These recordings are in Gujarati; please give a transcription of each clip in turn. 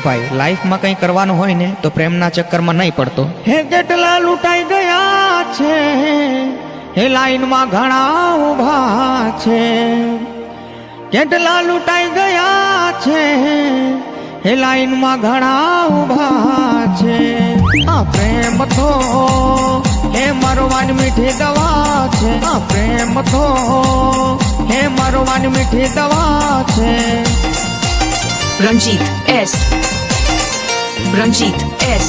ભાઈ લાઈફમાં કંઈ કરવાનું હોય ને તો પ્રેમના ચક્કરમાં નહીં પડતો. હે કેટલા લૂંટાઈ ગયા છે, હે લાઈનમાં ઘણા ઊભા છે. કેટલા લૂંટાઈ ગયા છે, હે લાઈનમાં ઘણા ઊભા છે. આ પ્રેમ તો હે મરવાની મીઠી દવા છે. આ પ્રેમ તો હે મરવાની મીઠી દવા છે. Ranjit S. Ranjit S.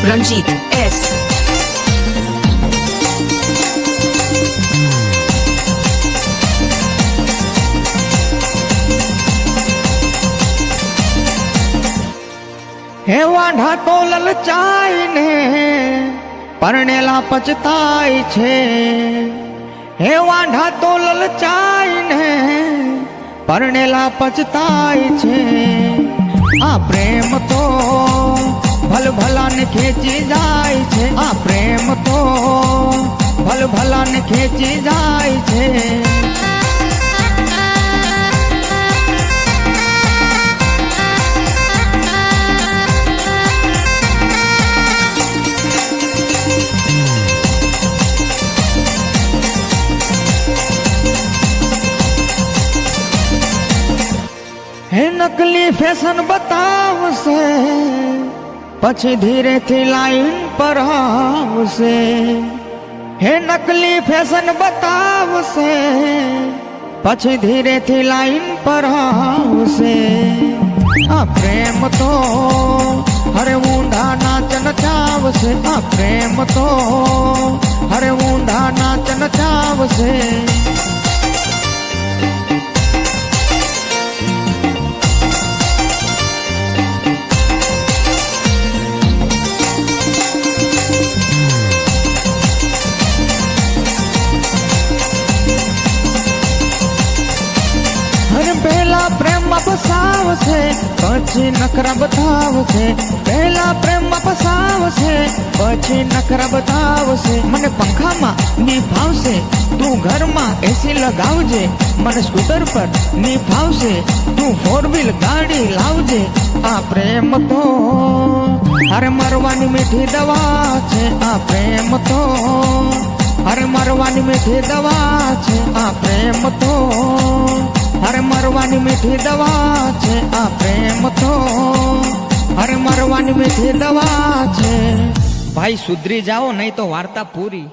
Ranjit S. હે વાંઢા તો લલચાય ને પરણેલા પચતાય છે. હે વાંઢા તો લલચાય ને પરણેલા પચતાય છે. આ પ્રેમ તો ભલભલાને ખેંચી જાય છે. આ પ્રેમ તો ભલભલાને ખેંચી જાય છે. હે નકલી ફેશન બતાવશે પછી ધીરેથી લાઈન પર આવશે. હે નકલી ફેશન બતાવશે પછી ધીરેથી લાઈન પર આવશે. આ પ્રેમ તો હરે ઊંધા નાચ નચાવશે. આ પ્રેમ તો હરે ઊંધા નાચ નચાવશે. પહેલા પ્રેમમાં ફસાવશે પછી નખરા બતાવશે. પહેલા પ્રેમમાં ફસાવશે પછી નખરા બતાવશે. મને પંખામાં નિભાવશે તું ઘરમાં એસી લગાવજે. મને સ્કૂટર પર નિભાવશે તું 4 વ્હીલ ગાડી લાવજે. આ પ્રેમ તો હરે મરવાની મીઠી દવા છે. આ પ્રેમ તો હરે મરવાની મીઠી દવા છે. આ પ્રેમ તો હરે મરવાની મીઠી દવા છે. આ પ્રેમ તો હરે મરવાની મીઠી દવા છે. ભાઈ સુધરી જાઓ નહીં તો વાર્તા પૂરી.